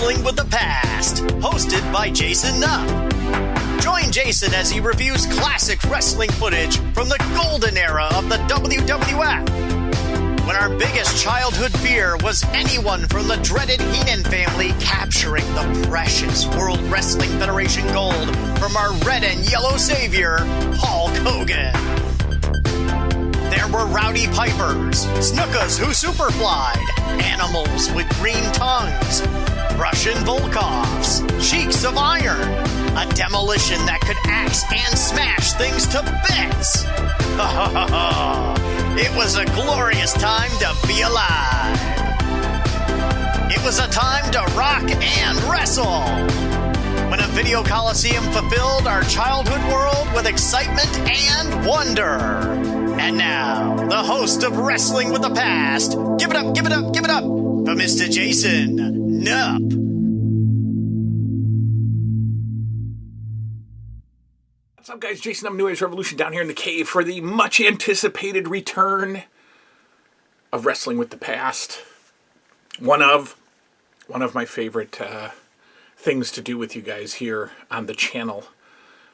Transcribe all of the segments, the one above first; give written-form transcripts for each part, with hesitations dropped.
Wrestling with the Past, hosted by Jason Nupp. Join Jason as he reviews classic wrestling footage from the golden era of the WWF, when our biggest childhood fear was anyone from the dreaded Heenan family capturing the precious World Wrestling Federation gold from our red and yellow savior, Hulk Hogan. There were Roddy Pipers, Snookas who superflied, animals with green tongues, Russian Volkovs, Sheiks of Iron, a demolition that could axe and smash things to bits. It was a glorious time to be alive. It was a time to rock and wrestle, when a video coliseum fulfilled our childhood world with excitement and wonder. And now, the host of Wrestling with the Past, give it up, give it up, give it up for Mr. Jason Nupp. What's up, guys? Jason Nupp, New Age Revolution, down here in the cave for the much-anticipated return of Wrestling with the Past. One of my favorite things to do with you guys here on the channel,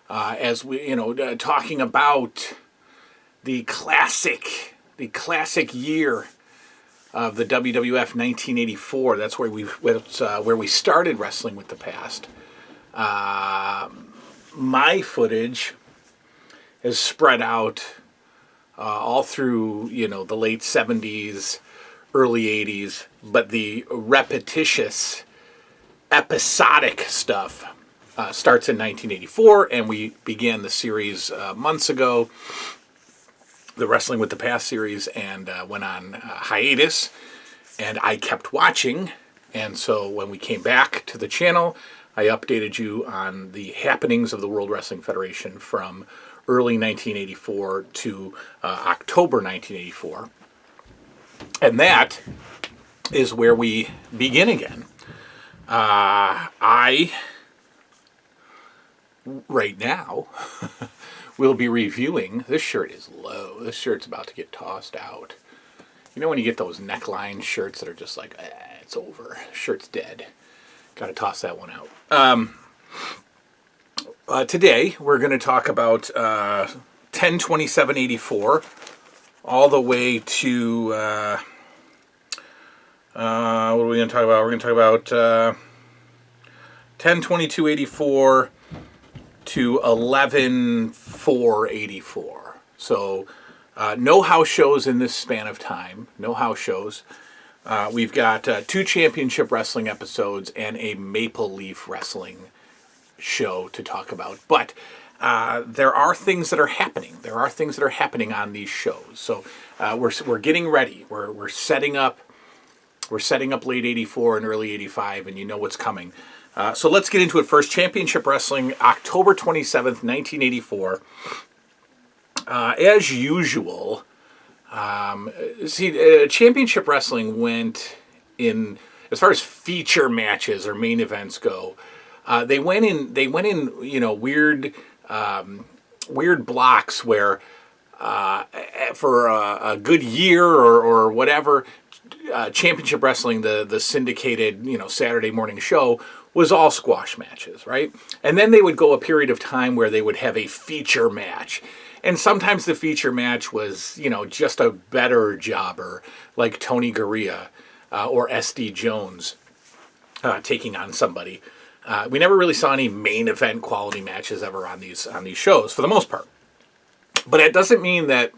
as we, talking about the classic year of the WWF 1984. That's where we started Wrestling with the Past. My footage is spread out all through, the late 70s, early 80s, but the repetitious, episodic stuff starts in 1984, and we began the series months ago, the Wrestling with the Past series, and went on hiatus, and I kept watching, and so when we came back to the channel, I updated you on the happenings of the World Wrestling Federation from early 1984 to October 1984. And that is where we begin again. I, right now, will be reviewing, this shirt is low, this shirt's about to get tossed out. You know when you get those neckline shirts that are just like, it's over, shirt's dead. Got to toss that one out. Today, we're going to talk about 10/27/84 all the way to, what are we going to talk about? We're going to talk about 10/22/84 to 11/4/84. So, no house shows in this span of time. No house shows. We've got 2 championship wrestling episodes and a Maple Leaf Wrestling show to talk about. But there are things that are happening. There are things that are happening on these shows. So we're getting ready. We're setting up. We're setting up late 84 and early 85, and you know what's coming. So let's get into it first. Championship Wrestling, October 27th, 1984. As usual. Championship Wrestling went in, as far as feature matches or main events go, they went in, weird blocks where, for a good year or whatever, Championship Wrestling, the syndicated, Saturday morning show, was all squash matches, right? And then they would go a period of time where they would have a feature match. And sometimes the feature match was, just a better jobber, like Tony Garea or S.D. Jones taking on somebody. We never really saw any main event quality matches ever on these shows, for the most part. But it doesn't mean that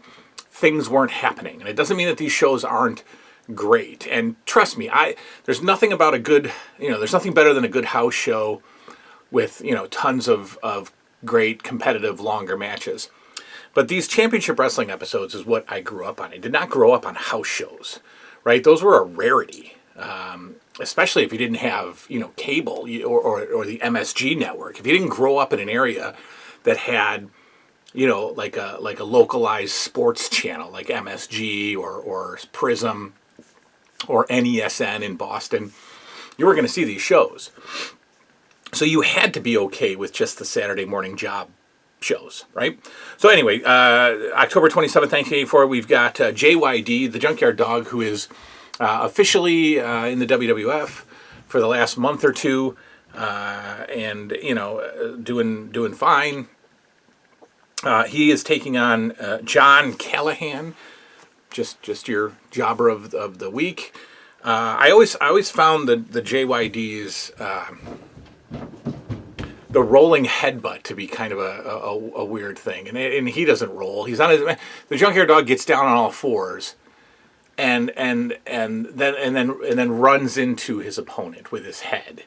things weren't happening, and it doesn't mean that these shows aren't great. And trust me, there's nothing about a good, there's nothing better than a good house show with, tons of great competitive longer matches. But these Championship Wrestling episodes is what I grew up on. I did not grow up on house shows, right? Those were a rarity, especially if you didn't have, cable or the MSG network. If you didn't grow up in an area that had, like a localized sports channel like MSG or Prism or NESN in Boston, you were going to see these shows. So you had to be okay with just the Saturday morning job shows, right? So anyway, October 27th, 1984, we've got JYD, the Junkyard Dog, who is officially in the WWF for the last month or two, and doing fine. He is taking on John Callahan, just your jobber of the week. I always found the JYD's the rolling headbutt to be kind of a weird thing, and he doesn't roll. He's on the Junkyard Dog gets down on all fours, and then runs into his opponent with his head,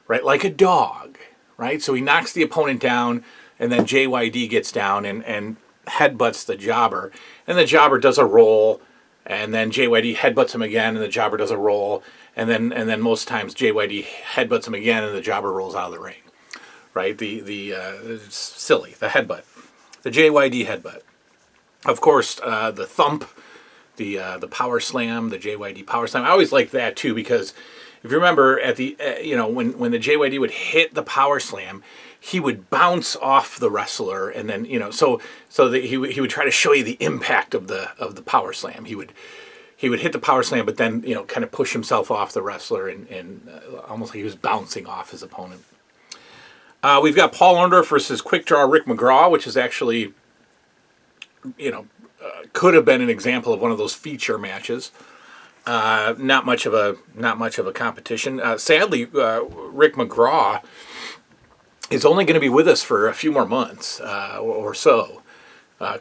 right, like a dog, right. So he knocks the opponent down, and then JYD gets down and headbutts the jobber, and the jobber does a roll, and then JYD headbutts him again, and the jobber does a roll, and then most times JYD headbutts him again, and the jobber rolls out of the ring. Right, it's silly, the headbutt, the JYD headbutt. Of course, the thump, the power slam, the JYD power slam. I always liked that too, because if you remember at the when the JYD would hit the power slam, he would bounce off the wrestler, and then so that he would try to show you the impact of the power slam. He would hit the power slam, but then kind of push himself off the wrestler and almost like he was bouncing off his opponent. We've got Paul Orndorff versus Quick Draw Rick Mcgraw, which is actually, could have been an example of one of those feature matches. Not much of a competition. Sadly, Rick Mcgraw is only going to be with us for a few more months or so.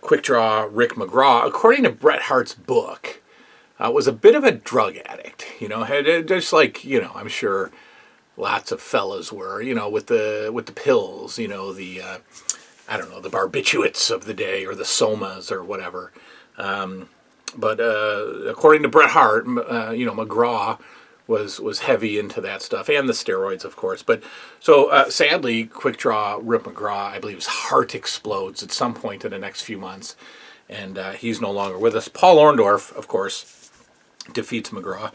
Quick Draw Rick Mcgraw, according to Bret Hart's book, was a bit of a drug addict. Had just like I'm sure. Lots of fellas were, with the pills, the the barbiturates of the day or the somas or whatever. But according to Bret Hart, Mcgraw was heavy into that stuff, and the steroids, of course. But so sadly, Quick Draw Rip Mcgraw, I believe his heart explodes at some point in the next few months, and he's no longer with us. Paul Orndorff, of course, defeats Mcgraw.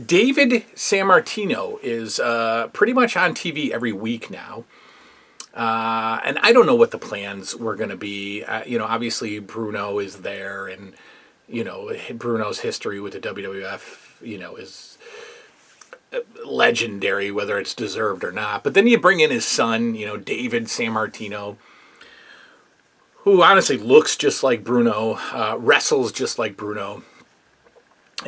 David Sammartino is pretty much on TV every week now. And I don't know what the plans were going to be. Obviously Bruno is there, and, Bruno's history with the WWF, is legendary, whether it's deserved or not. But then you bring in his son, David Sammartino, who honestly looks just like Bruno, wrestles just like Bruno.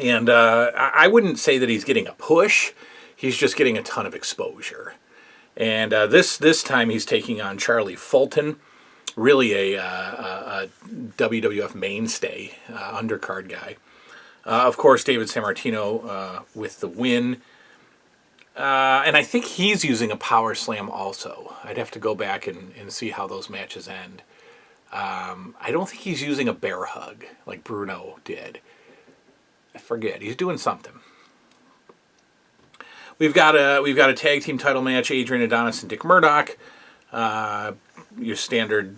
And I wouldn't say that he's getting a push. He's just getting a ton of exposure. And this time he's taking on Charlie Fulton, really a WWF mainstay, undercard guy. Of course, David Sammartino with the win. And I think he's using a power slam also. I'd have to go back and see how those matches end. I don't think he's using a bear hug like Bruno did. I forget. He's doing something. We've got a tag team title match: Adrian Adonis and Dick Murdoch. Your standard,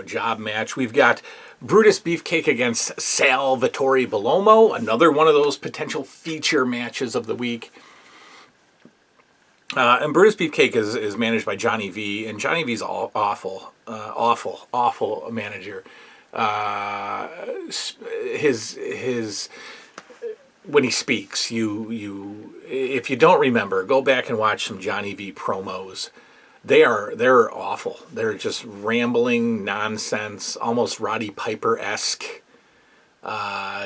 job match. We've got Brutus Beefcake against Salvatore Bolomo. Another one of those potential feature matches of the week. And Brutus Beefcake is managed by Johnny V, and Johnny V's awful manager. His when he speaks, if you don't remember, go back and watch some Johnny V promos. They're awful. They're just rambling nonsense, almost Roddy Piper-esque,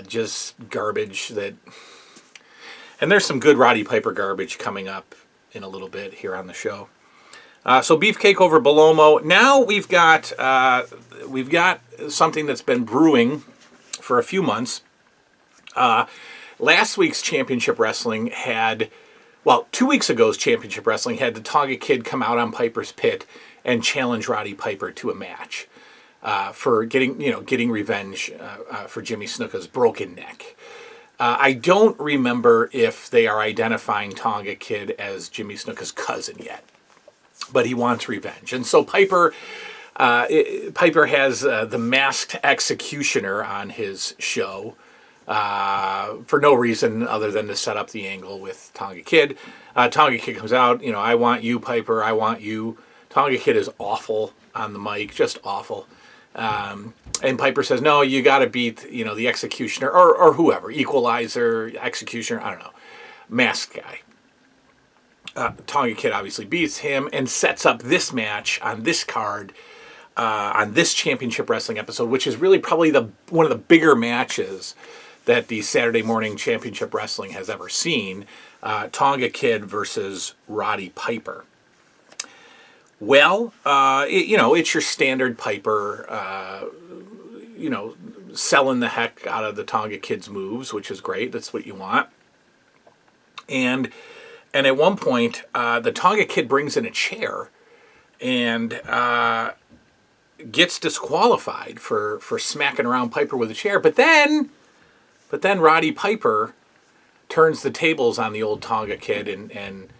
just garbage that. And there's some good Roddy Piper garbage coming up in a little bit here on the show. So Beefcake over Bolomo. Now we've got something that's been brewing for a few months. Last week's Championship Wrestling had, 2 weeks ago's Championship Wrestling had the Tonga Kid come out on Piper's Pit and challenge Roddy Piper to a match for getting revenge for Jimmy Snuka's broken neck. I don't remember if they are identifying Tonga Kid as Jimmy Snuka's cousin yet, but he wants revenge. And so Piper has the Masked Executioner on his show for no reason other than to set up the angle with Tonga Kid. Tonga Kid comes out, I want you, Piper, I want you. Tonga Kid is awful on the mic, just awful. And Piper says, no, you got to beat, the Executioner or whoever, Equalizer, Executioner, I don't know, Masked guy. Tonga Kid obviously beats him and sets up this match on this card, on this Championship Wrestling episode, which is really probably one of the bigger matches that the Saturday Morning Championship Wrestling has ever seen. Tonga Kid versus Roddy Piper. Well, it's your standard Piper, selling the heck out of the Tonga Kid's moves, which is great. That's what you want. And at one point, the Tonga Kid brings in a chair and gets disqualified for smacking around Piper with a chair. But then Roddy Piper turns the tables on the old Tonga Kid and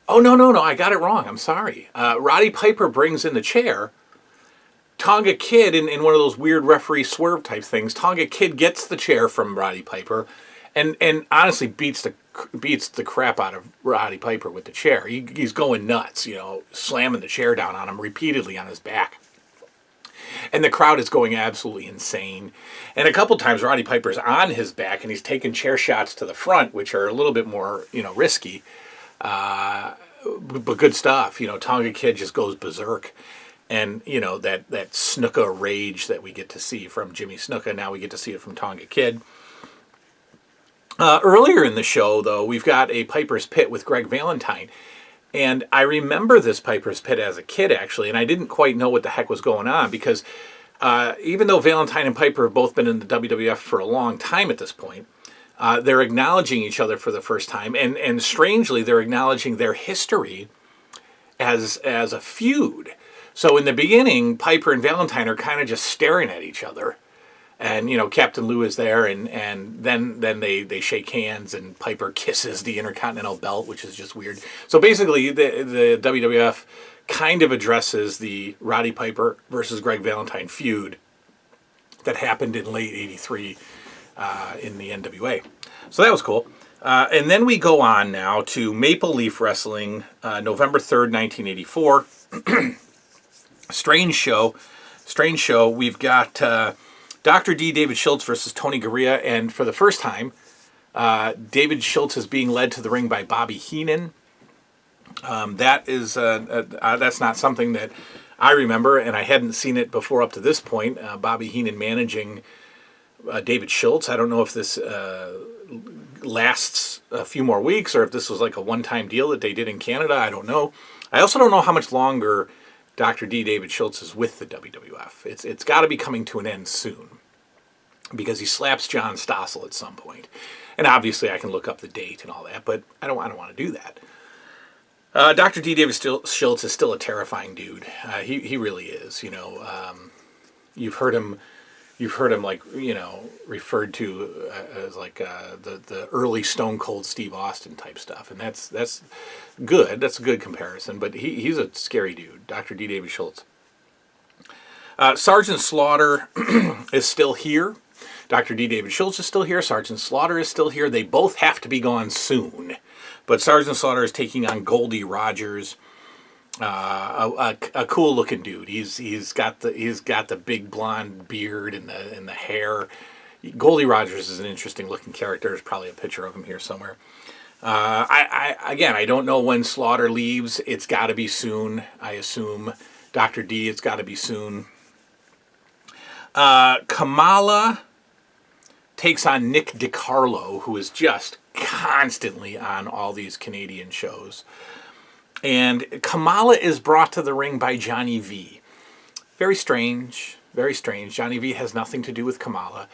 oh, no, I got it wrong. I'm sorry. Roddy Piper brings in the chair. Tonga Kid, in one of those weird referee swerve type things, Tonga Kid gets the chair from Roddy Piper and honestly beats the crap out of Roddy Piper with the chair. He's going nuts, slamming the chair down on him repeatedly on his back. And the crowd is going absolutely insane. And a couple times Roddy Piper's on his back and he's taking chair shots to the front, which are a little bit more, risky. But good stuff. Tonga Kid just goes berserk. And, that Snuka rage that we get to see from Jimmy Snuka, now we get to see it from Tonga Kid. Earlier in the show, though, we've got a Piper's Pit with Greg Valentine. And I remember this Piper's Pit as a kid, actually, and I didn't quite know what the heck was going on because even though Valentine and Piper have both been in the WWF for a long time at this point, they're acknowledging each other for the first time. And strangely, they're acknowledging their history as a feud. So in the beginning, Piper and Valentine are kind of just staring at each other. And, Captain Lou is there, and then they shake hands, and Piper kisses the Intercontinental Belt, which is just weird. So basically, the WWF kind of addresses the Roddy Piper versus Greg Valentine feud that happened in late '83 in the NWA. So that was cool. And then we go on now to Maple Leaf Wrestling, November 3rd, 1984. Strange show. We've got Dr. D, David Schultz versus Tony Garea, and for the first time, David Schultz is being led to the ring by Bobby Heenan. That's not something that I remember, and I hadn't seen it before up to this point. Bobby Heenan managing David Schultz. I don't know if this lasts a few more weeks or if this was like a one-time deal that they did in Canada. I don't know. I also don't know how much longer Dr. D, David Schultz is with the WWF. It's got to be coming to an end soon because he slaps John Stossel at some point. And obviously I can look up the date and all that, but I don't want to do that. Dr. D, David Schultz is still a terrifying dude. He really is. You've heard him referred to as like the early Stone Cold Steve Austin type stuff, and that's good. That's a good comparison. But he's a scary dude, Dr. D. David Schultz. Sergeant Slaughter is still here. Dr. D. David Schultz is still here. Sergeant Slaughter is still here. They both have to be gone soon, but Sergeant Slaughter is taking on Goldie Rogers. A cool looking dude. He's got the big blonde beard and the hair. Goldie Rogers is an interesting looking character. There's probably a picture of him here somewhere. I don't know when Slaughter leaves. It's got to be soon. I assume Dr. D. It's got to be soon. Kamala takes on Nick Dicarlo, who is just constantly on all these Canadian shows. And Kamala is brought to the ring by Johnny V. Very strange, very strange. Johnny V has nothing to do with Kamala.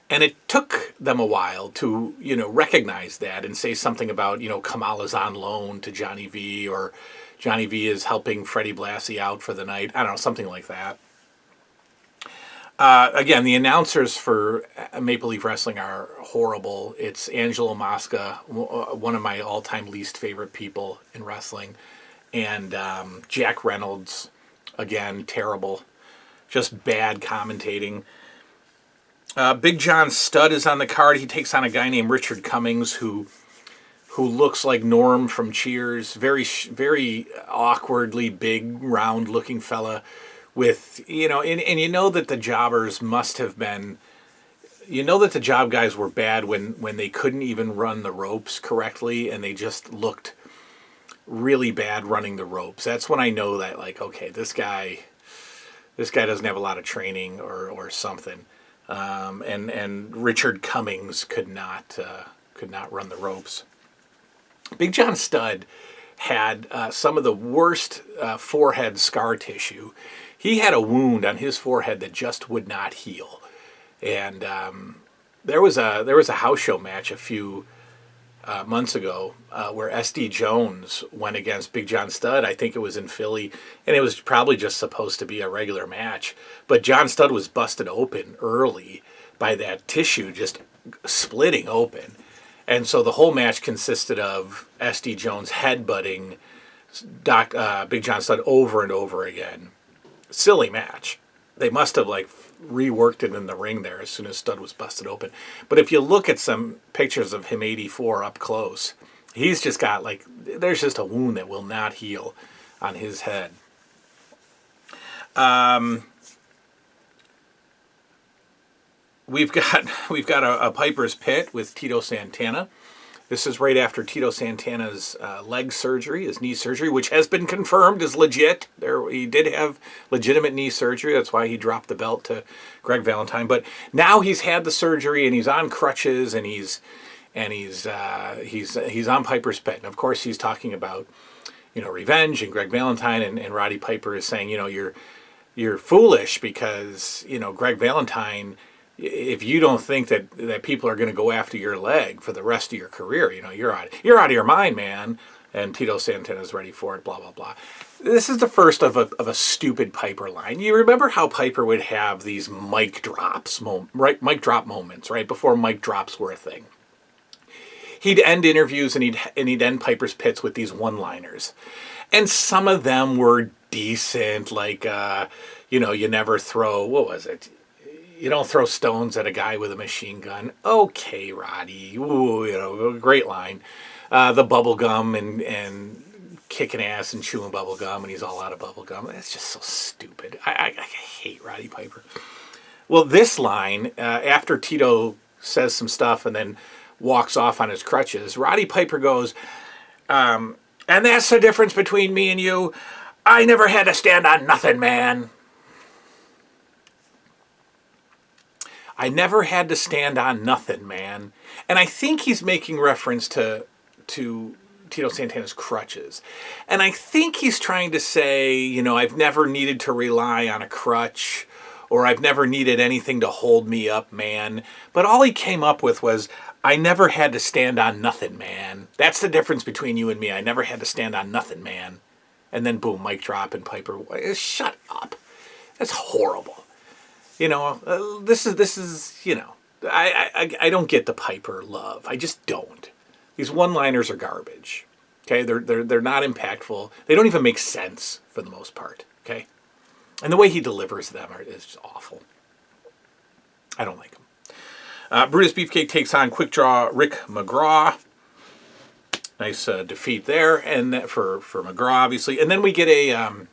And it took them a while to, recognize that and say something about, Kamala's on loan to Johnny V, or Johnny V is helping Freddie Blassie out for the night. I don't know, something like that. Again, the announcers for Maple Leaf Wrestling are horrible. It's Angelo Mosca, one of my all-time least favorite people in wrestling. And Jack Reynolds, again, terrible. Just bad commentating. Big John Studd is on the card. He takes on a guy named Richard Cummings who looks like Norm from Cheers. Very, very awkwardly big, round-looking fella with, and you know that the jobbers must have been, you know that the job guys were bad when they couldn't even run the ropes correctly, and they just looked really bad running the ropes. That's when I know that, like, okay, this guy doesn't have a lot of training or something. And Richard Cummings could not run the ropes. Big John Studd had some of the worst forehead scar tissue. He had a wound on his forehead that just would not heal. And there was a house show match a few months ago where SD Jones went against Big John Studd. I think it was in Philly, and it was probably just supposed to be a regular match. But John Studd was busted open early by that tissue just splitting open. And so the whole match consisted of SD Jones headbutting Big John Studd over and over again. Silly match. They must have reworked it in the ring there as soon as Studd was busted open. But if you look at some pictures of him 84 up close, he's just got there's just a wound that will not heal on his head. We've got a Piper's Pit with Tito Santana. This is right after Tito Santana's leg surgery, his knee surgery, which has been confirmed is legit. He did have legitimate knee surgery. That's why he dropped the belt to Greg Valentine. But now he's had the surgery and he's on crutches and he's on Piper's Pit. And of course he's talking about revenge, and Greg Valentine and Roddy Piper is saying you're foolish because Greg Valentine, if you don't think that people are going to go after your leg for the rest of your career, you're out of your mind, man. And Tito Santana's ready for it, blah, blah, blah. This is the first of a stupid Piper line. You remember how Piper would have these mic drop moments, right? Before mic drops were a thing. He'd end interviews and he'd end Piper's Pits with these one-liners. And some of them were decent, you never throw, what was it? You don't throw stones at a guy with a machine gun. Okay, Roddy. Ooh, great line. The bubble gum and kicking ass and chewing bubble gum, and he's all out of bubble gum. That's just so stupid. I hate Roddy Piper. Well, this line, after Tito says some stuff and then walks off on his crutches, Roddy Piper goes, and that's the difference between me and you. I never had to stand on nothing, man. I never had to stand on nothing, man. And I think he's making reference to Tito Santana's crutches. And I think he's trying to say, I've never needed to rely on a crutch, or I've never needed anything to hold me up, man. But all he came up with was, I never had to stand on nothing, man. That's the difference between you and me. I never had to stand on nothing, man. And then boom, mic drop, and Piper, shut up. That's horrible. This is I don't get the Piper love. I just don't. These one-liners are garbage. Okay, they're not impactful. They don't even make sense for the most part. Okay, and the way he delivers them is just awful. I don't like him. Brutus Beefcake takes on Quick Draw Rick Mcgraw. Nice defeat there, and for Mcgraw obviously. And then we get a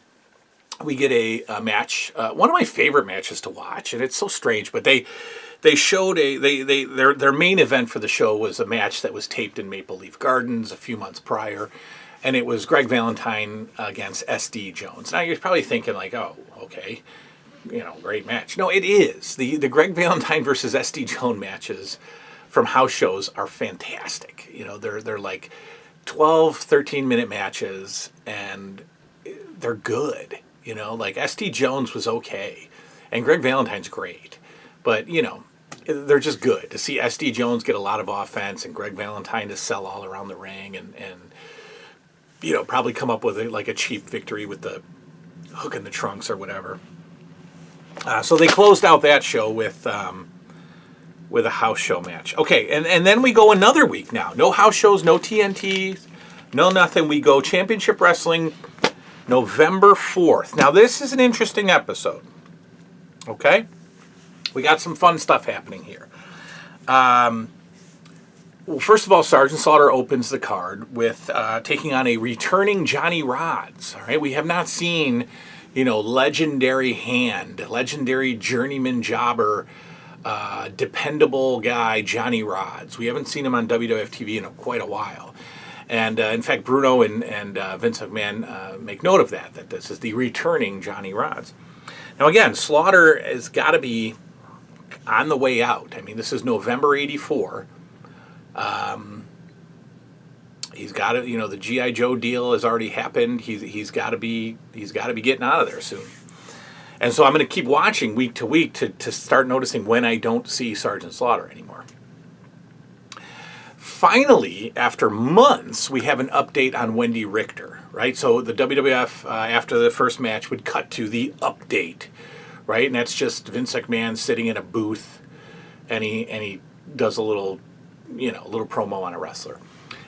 match, one of my favorite matches to watch, and it's so strange, but they showed their main event for the show was a match that was taped in Maple Leaf Gardens a few months prior, and it was Greg Valentine against SD Jones. Now you're probably thinking oh, okay, great match. No, it is. The Greg Valentine versus SD Jones matches from house shows are fantastic. They're like 12, 13-minute matches, and they're good. SD Jones was okay, and Greg Valentine's great, but they're just good. To see SD Jones get a lot of offense and Greg Valentine to sell all around the ring and probably come up with a cheap victory with the hook in the trunks or whatever. So they closed out that show with a house show match. Okay, and then we go another week now. No house shows, no TNT, no nothing. We go Championship Wrestling November 4th. Now, this is an interesting episode. Okay? We got some fun stuff happening here. Well, first of all, Sergeant Slaughter opens the card with taking on a returning Johnny Rodz. All right? We have not seen, legendary hand, legendary journeyman jobber dependable guy, Johnny Rodz. We haven't seen him on WWF TV in quite a while. And in fact, Bruno and Vince McMahon make note of that this is the returning Johnny Rodz. Now again, Slaughter has got to be on the way out. I mean, this is November '84. He's got to, the G.I. Joe deal has already happened. He's got to be getting out of there soon. And so I'm going to keep watching week to week to start noticing when I don't see Sergeant Slaughter anymore. Finally, after months, we have an update on Wendy Richter, right? So the WWF, after the first match, would cut to the update, right? And that's just Vince McMahon sitting in a booth, and he does a little promo on a wrestler.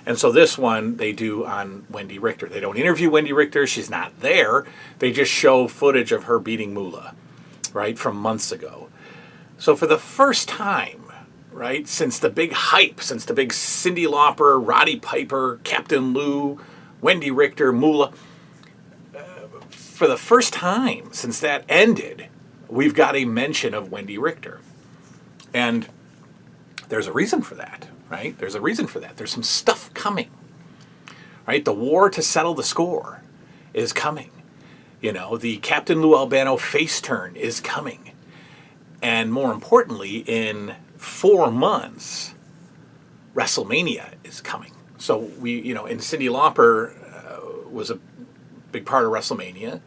And so this one they do on Wendy Richter. They don't interview Wendy Richter. She's not there. They just show footage of her beating Moolah, right, from months ago. So for the first time, right, since the big hype, since the big Cyndi Lauper, Roddy Piper, Captain Lou, Wendy Richter, Moolah, for the first time since that ended, we've got a mention of Wendy Richter. And there's a reason for that. Right? There's a reason for that. There's some stuff coming. Right? The war to settle the score is coming. The Captain Lou Albano face turn is coming. And more importantly, in 4 months, Wrestlemania is coming. So and Cyndi Lauper was a big part of Wrestlemania.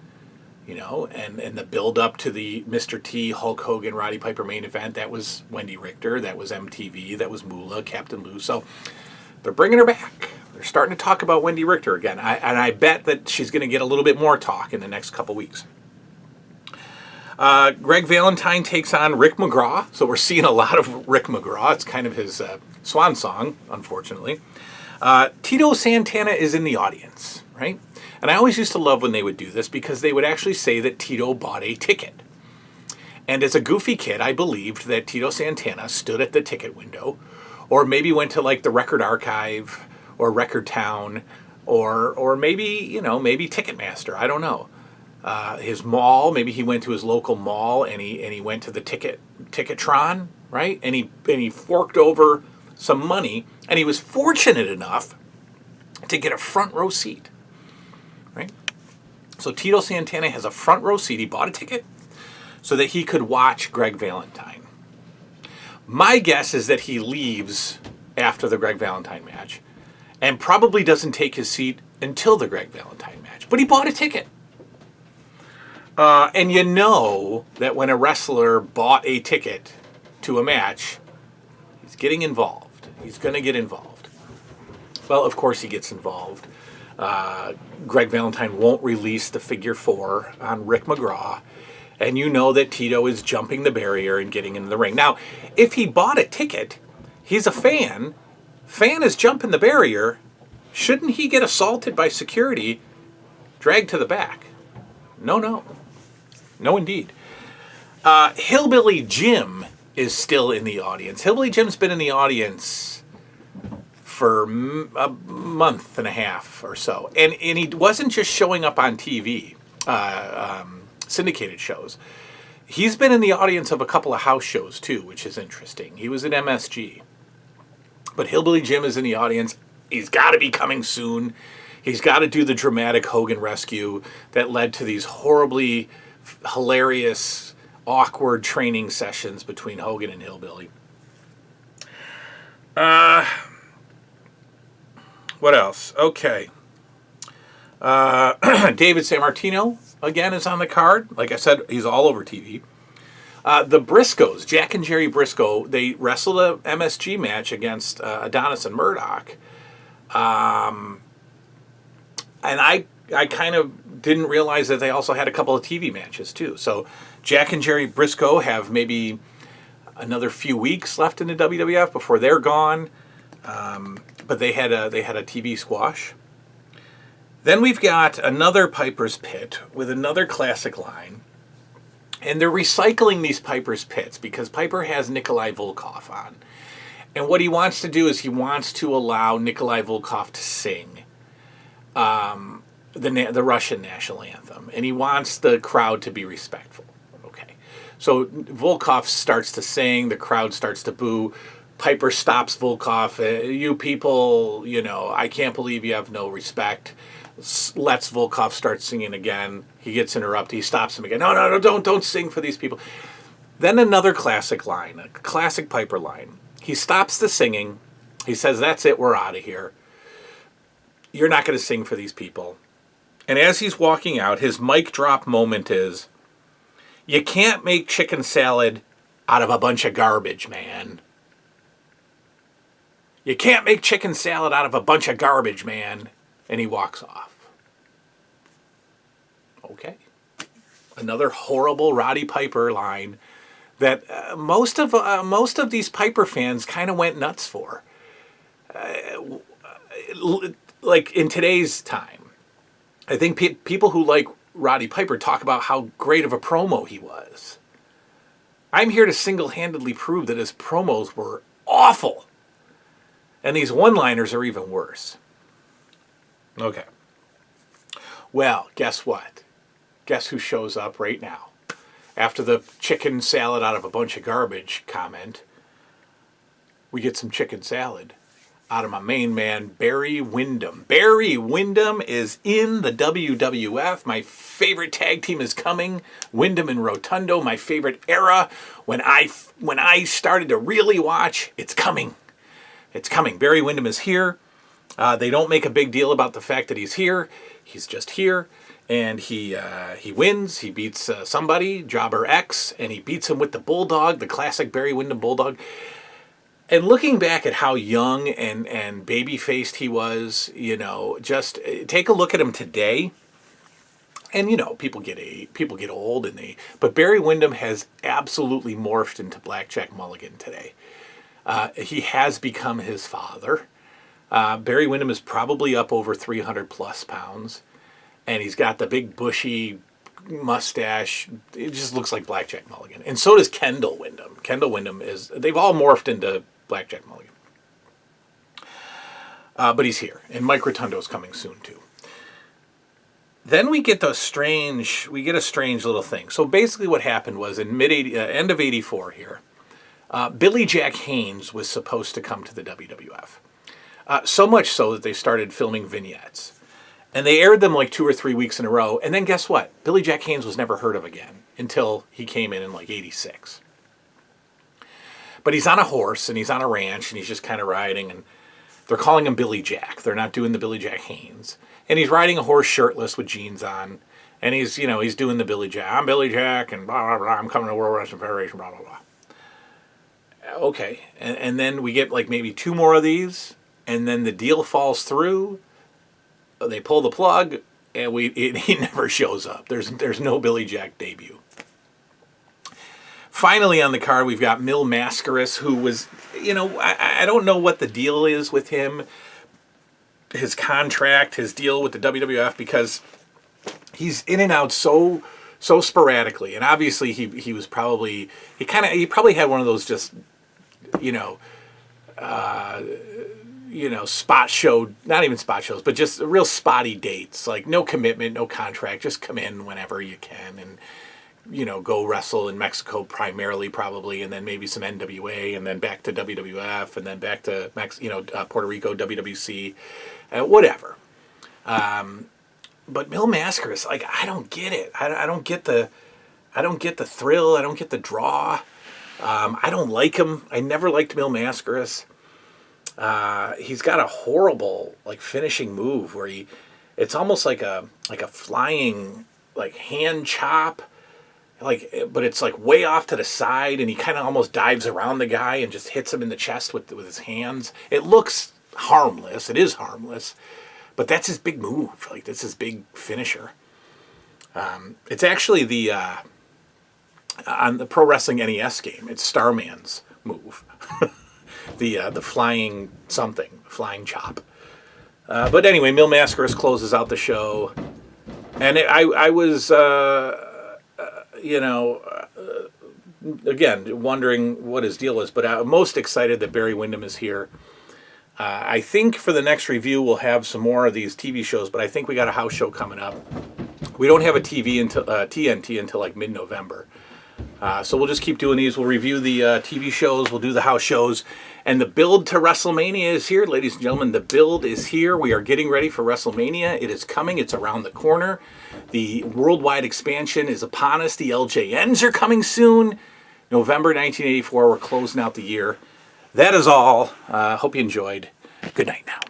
And the build up to the Mr. T, Hulk Hogan, Roddy Piper main event, that was Wendy Richter, that was MTV, that was Moolah, Captain Lou. So they're bringing her back. They're starting to talk about Wendy Richter again. And I bet that she's going to get a little bit more talk in the next couple weeks. Greg Valentine takes on Rick Mcgraw. So we're seeing a lot of Rick Mcgraw. It's kind of his swan song, unfortunately. Tito Santana is in the audience, right? And I always used to love when they would do this because they would actually say that Tito bought a ticket. And as a goofy kid, I believed that Tito Santana stood at the ticket window or maybe went to like the Record Archive or Record Town or maybe, maybe Ticketmaster. I don't know. His mall, maybe he went to his local mall and he went to the Ticketron, right? And he forked over some money and he was fortunate enough to get a front row seat. Right? So Tito Santana has a front row seat. He bought a ticket so that he could watch Greg Valentine. My guess is that he leaves after the Greg Valentine match and probably doesn't take his seat until the Greg Valentine match. But he bought a ticket. And that when a wrestler bought a ticket to a match, he's getting involved. He's going to get involved. Well, of course he gets involved. Greg Valentine won't release the figure 4 on Rick Mcgraw. And that Tito is jumping the barrier and getting into the ring. Now, if he bought a ticket, he's a fan. Fan is jumping the barrier. Shouldn't he get assaulted by security, dragged to the back? No, indeed. Hillbilly Jim is still in the audience. Hillbilly Jim's been in the audience for a month and a half or so. And he wasn't just showing up on TV, syndicated shows. He's been in the audience of a couple of house shows too, which is interesting. He was at MSG. But Hillbilly Jim is in the audience. He's got to be coming soon. He's got to do the dramatic Hogan rescue that led to these horribly hilarious, awkward training sessions between Hogan and Hillbilly. What else? Okay. David Sammartino, again, is on the card. Like I said, he's all over TV. The Briscoes, Jack and Jerry Briscoe, they wrestled a MSG match against Adonis and Murdoch. And I kind of didn't realize that they also had a couple of TV matches, too. So Jack and Jerry Briscoe have maybe another few weeks left in the WWF before they're gone. But they had a TV squash. Then we've got another Piper's Pit with another classic line. And they're recycling these Piper's Pits because Piper has Nikolai Volkov on. And what he wants to do is he wants to allow Nikolai Volkov to sing the Russian national anthem. And he wants the crowd to be respectful. Okay. So Volkov starts to sing, the crowd starts to boo. Piper stops Volkov. You people, I can't believe you have no respect. Lets Volkov start singing again. He gets interrupted. He stops him again. No, don't sing for these people. Then another classic line, a classic Piper line. He stops the singing. He says, that's it, we're out of here. You're not going to sing for these people. And as he's walking out, his mic drop moment is, you can't make chicken salad out of a bunch of garbage, man. You can't make chicken salad out of a bunch of garbage, man. And he walks off. Okay. Another horrible Roddy Piper line that most of these Piper fans kind of went nuts for. Like in today's time, I think people who like Roddy Piper talk about how great of a promo he was. I'm here to single-handedly prove that his promos were awful. And these one-liners are even worse. Okay. Well, guess what? Guess who shows up right now? After the chicken salad out of a bunch of garbage comment, we get some chicken salad out of my main man, Barry Windham. Barry Windham is in the WWF. My favorite tag team is coming. Windham and Rotundo, my favorite era. When I started to really watch, it's coming. It's coming. Barry Windham is here. They don't make a big deal about the fact that he's here. He's just here. And he wins. He beats somebody, Jobber X, and he beats him with the Bulldog, the classic Barry Windham Bulldog. And looking back at how young and baby-faced he was, just take a look at him today. And, people get old, but Barry Windham has absolutely morphed into Blackjack Mulligan today. He has become his father. Barry Windham is probably up over 300 plus pounds. And he's got the big bushy mustache. It just looks like Blackjack Mulligan. And so does Kendall Windham. Kendall Windham they've all morphed into Blackjack Mulligan. But he's here. And Mike Rotundo's coming soon too. Then we get a strange little thing. So basically what happened was in end of 84 here, Billy Jack Haynes was supposed to come to the WWF. So much so that they started filming vignettes. And they aired them like 2 or 3 weeks in a row. And then guess what? Billy Jack Haynes was never heard of again until he came in like 86. But he's on a horse and he's on a ranch and he's just kind of riding. And they're calling him Billy Jack. They're not doing the Billy Jack Haynes. And he's riding a horse shirtless with jeans on. And he's doing the Billy Jack. I'm Billy Jack and blah, blah, blah. I'm coming to World Wrestling Federation, blah, blah, blah. Okay. And then we get like maybe 2 more of these. And then the deal falls through. They pull the plug, and he never shows up. There's no Billy Jack debut. Finally on the card, we've got Mil Mascaras, who was, I don't know what the deal is with him, his contract, his deal with the WWF, because he's in and out so sporadically, and obviously he was probably he probably had one of those just spot show, not even spot shows, but just real spotty dates, like no commitment, no contract, just come in whenever you can and, go wrestle in Mexico primarily probably, and then maybe some NWA, and then back to WWF, and then back to Puerto Rico, WWC, whatever. But Mil Mascaras, like, I don't get it. I don't get the thrill. I don't get the draw. I don't like him. I never liked Mil Mascaras. He's got a horrible finishing move where it's almost like a flying hand chop, but it's way off to the side, and he kind of almost dives around the guy and just hits him in the chest with his hands. It looks harmless. It is harmless, but that's his big move. That's his big finisher. It's actually on the Pro Wrestling NES game. It's Starman's move. The flying chop. But anyway, Mil Mascaras closes out the show, and I was, again, wondering what his deal is, but I'm most excited that Barry Windham is here. I think for the next review we'll have some more of these TV shows, but I think we got a house show coming up. We don't have a TNT until mid-November. So we'll just keep doing these. We'll review the TV shows. We'll do the house shows. And the build to WrestleMania is here, ladies and gentlemen. The build is here. We are getting ready for WrestleMania. It is coming. It's around the corner. The worldwide expansion is upon us. The LJNs are coming soon. November 1984. We're closing out the year. That is all. Hope you enjoyed. Good night now.